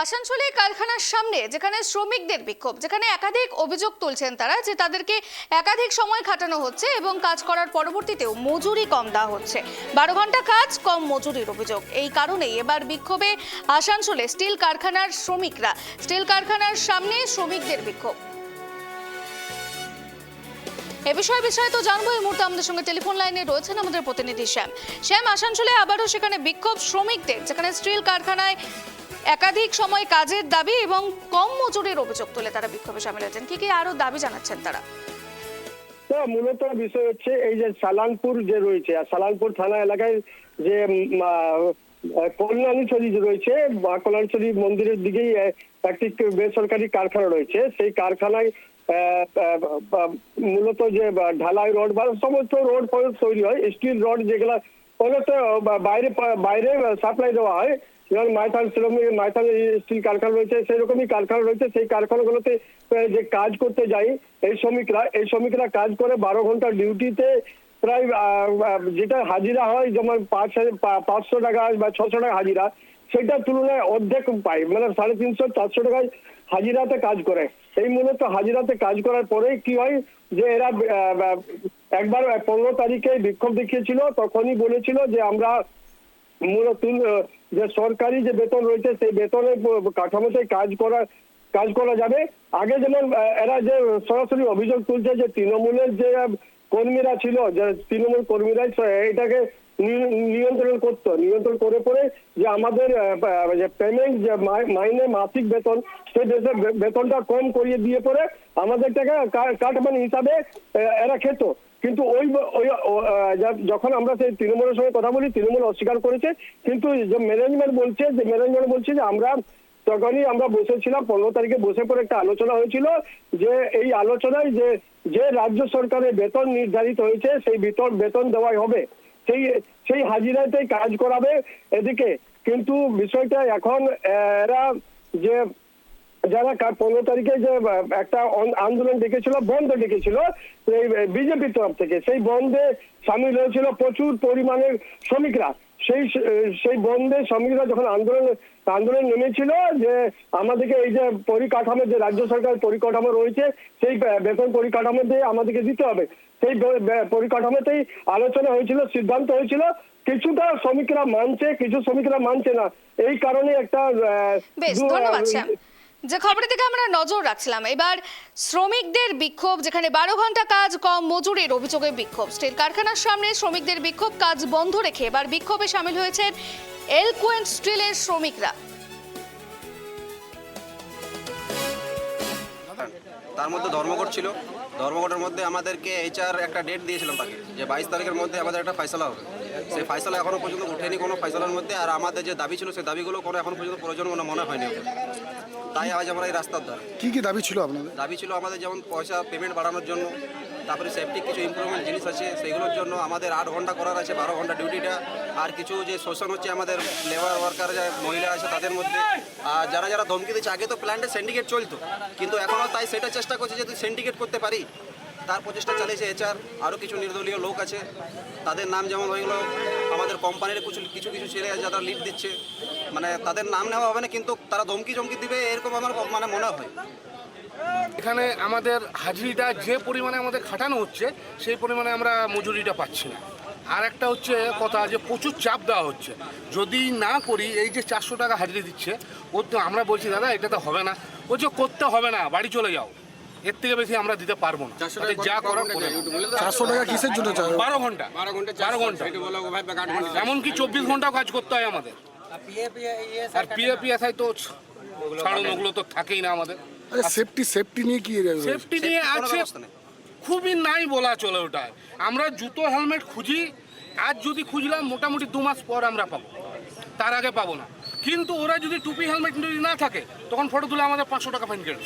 আসানসোলে কারখানার সামনে যেখানে শ্রমিকদের বিক্ষোভ, যেখানে একাধিক অভিযোগ তুলছেন তারা যে তাদেরকে একাধিক সময় খাটানো হচ্ছে এবং কাজ করার পরবর্তীতেও মজুরি কম দেওয়া হচ্ছে। 12 ঘন্টা কাজ, কম মজুরির অভিযোগ। এই কারণেই এবার বিক্ষোভে আসানসোলে স্টিল কারখানার শ্রমিকরা। স্টিল কারখানার সামনে শ্রমিকদের বিক্ষোভ। এ বিষয়ে তো জানবো। এই মুহূর্তে আমাদের সঙ্গে টেলিফোন লাইনে রয়েছেন আমাদের প্রতিনিধি শ্যাম। আসানসোলে আবারও সেখানে বিক্ষোভ শ্রমিকদের, যেখানে স্টিল কারখানায় একাধিক সময় কাজের দাবি এবং কম মজুরির অভিযোগ তুলে তারা বিক্ষোভে সামিল হয়েছেন। কি আরো দাবি জানাচ্ছেন তারা? মূলত বিষয় হচ্ছে এই যে সালানপুর যে রয়েছে, আর সালানপুর থানা এলাকায় যে কল্যাণীছড়ি যে রয়েছে, কল্যাণীছড়ি মন্দিরের দিকেই একটি বেসরকারি কারখানা রয়েছে। সেই কারখানায় মূলত যে ঢালাই রড বা সমস্ত রড তৈরি হয়, স্টিল রড যেগুলা মূলত বাইরে সাপ্লাই দেওয়া হয়। যেমন মাইথান স্টিল কারখানা রয়েছে, সেরকমই কারখানা রয়েছে। সেই কারখানাগুলোতে যে কাজ করতে যাই এই শ্রমিকরা কাজ করে 12 ঘন্টা ডিউটিতে প্রায় যেটা হাজিরা হয়, যেমন 500 টাকা বা 600 টাকা হাজিরা, সেটার তুলনায় অর্ধেক পায়, মানে 350-400 টাকায় হাজিরাতে কাজ করে। এই মূলত হাজিরাতে কাজ করার পরে কি হয় যে এরা একবার 15 তারিখে বিক্ষোভ দেখিয়েছিল, তখনই বলেছিল যে আমরা মূলত যে সরকারি যে বেতন রয়েছে সেই বেতনের কাঠামোতে কাজ করা যাবে। আগে যেমন এরা যে সরাসরি অভিযোগ তুলছে যে তৃণমূলের যে কর্মীরা ছিল, যে তৃণমূল কর্মীরাই এটাকে নিয়ন্ত্রণ করে পরে যে আমাদের যে পেমেন্ট, যে মাইনে মাসিক বেতন, সেই বেতনটা কম করিয়ে দিয়ে পরে আমাদেরটাকে কাটমানি হিসাবে এরা খেত। কিন্তু যখন আমরা সেই তৃণমূলের সঙ্গে কথা বলি, তৃণমূল অস্বীকার করেছে। কিন্তু যে ম্যানেজমেন্ট বলছে যে আমরা তখনই আমরা বসেছিলাম, 15 তারিখে বসে পরে একটা আলোচনা হয়েছিল যে এই আলোচনায় যে রাজ্য সরকারের বেতন নির্ধারিত হয়েছে সেই বেতন দেওয়াই হবে, সেই হাজিরাতেই কাজ করাবে এদিকে। কিন্তু বিষয়টা এখন এরা যে যারা 15 তারিখে যে একটা আন্দোলন ডেকেছিল, বন্ধ ডেকেছিল এই বিজেপির তরফ থেকে, সেই বন্ধে সামিল হয়েছিল প্রচুর পরিমাণের শ্রমিকরা। সেই বন্ধে শ্রমিকরা যখন আন্দোলন নেমেছিল যে আমাদেরকে এই যে পরিকাঠামো, যে রাজ্য সরকারের পরিকাঠামো রয়েছে, সেই বেতন পরিকাঠামো দিয়ে আমাদেরকে দিতে হবে, সেই পরিকাঠামোতেই আলোচনা হয়েছিল, সিদ্ধান্ত হয়েছিল। কিছুটা শ্রমিকরা মানছে, কিছু শ্রমিকরা মানছে না। এই কারণে একটা যে খবরের দিকে আমরা নজর রাখছিলাম। এবার শ্রমিকদের বিক্ষোভ, যেখানে 12 ঘন্টা কাজ, কম মজুরির অভিযোগে বিক্ষোভ। স্টিল কারখানার সামনে শ্রমিকদের বিক্ষোভ, কাজ বন্ধ রেখে এবার বিক্ষোভে সামিল হয়েছেন এলকুয়েন্ট স্টিলের শ্রমিকরা। তার মধ্যে ধর্মঘট ছিল। ধর্মঘটের মধ্যে আমাদেরকে HR একটা ডেট দিয়েছিলাম তাকে, যে 22 তারিখের মধ্যে আমাদের একটা ফয়সালা হবে। সেই ফয়সালা এখনো পর্যন্ত উঠেনি কোনো ফয়সালার মধ্যে। আর আমাদের যে দাবি ছিল সেই দাবিগুলো কোনো এখনো পর্যন্ত প্রয়োজন মনে হয়নি। তাই আজ আমরা এই রাস্তার ধারে। কি দাবি ছিল আপনাদের? দাবি ছিল আমাদের যেমন পয়সা পেমেন্ট বাড়ানোর জন্য, তারপরে সেফটি কিছু ইমপ্রুভমেন্ট জিনিস আছে সেইগুলোর জন্য। আমাদের 8 ঘন্টা করার আছে, 12 ঘন্টা ডিউটিটা। আর কিছু যে শোষণ হচ্ছে আমাদের লেবার ওয়ার্কার, যে মহিলা আছে তাদের মধ্যে, আর যারা ধমকি দিচ্ছে। আগে তো প্ল্যান্টে সিন্ডিকেট চলতো, কিন্তু এখনও তাই সেটা চেষ্টা করছে যে সিন্ডিকেট করতে পারি, তার প্রচেষ্টা চালিয়েছে HR। আরও কিছু নির্দলীয় লোক আছে, তাদের নাম যেমন হয়ে গেলো আমাদের কোম্পানির কিছু ছেলে আছে যারা লিড দিচ্ছে, মানে তাদের নাম নেওয়া হবে না, কিন্তু তারা ধমকি দিবে এরকম আমার মনে হয়। এখানে আমাদের হাজিরিটা যে পরিমাণে আমাদের খাটানো হচ্ছে সেই পরিমাণে আমরা মজুরিটা পাচ্ছি না। আর একটা হচ্ছে কথা যে প্রচুর চাপ দেওয়া হচ্ছে, যদি না করি এই যে 400 টাকা হাজিরি দিচ্ছে, ওর তো আমরা বলছি দাদা এটা তো হবে না, বলছে করতে হবে না, বাড়ি চলে যাও, এর থেকে বেশি আমরা দিতে পারবো না। যা করার 400 টাকা কিসের জন্য? 12 ঘন্টা এমনকি 24 ঘন্টাও কাজ করতে হয় আমাদের। আর PFI তো ছাড়ুন, ওগুলো তো থাকেই না আমাদের। সেফটি নিয়ে কি? সেফটি নিয়ে আছে খুবই নাই বলা চলে। ওটায় আমরা জুতো হেলমেট খুঁজি, আজ যদি খুঁজলাম মোটামুটি 2 মাস পর আমরা পাবো, তার আগে পাবো না। কিন্তু ওরা যদি টুপি হেলমেট যদি না থাকে তখন ফটো তুলে আমাদের 500 টাকা ফাইন কেটে।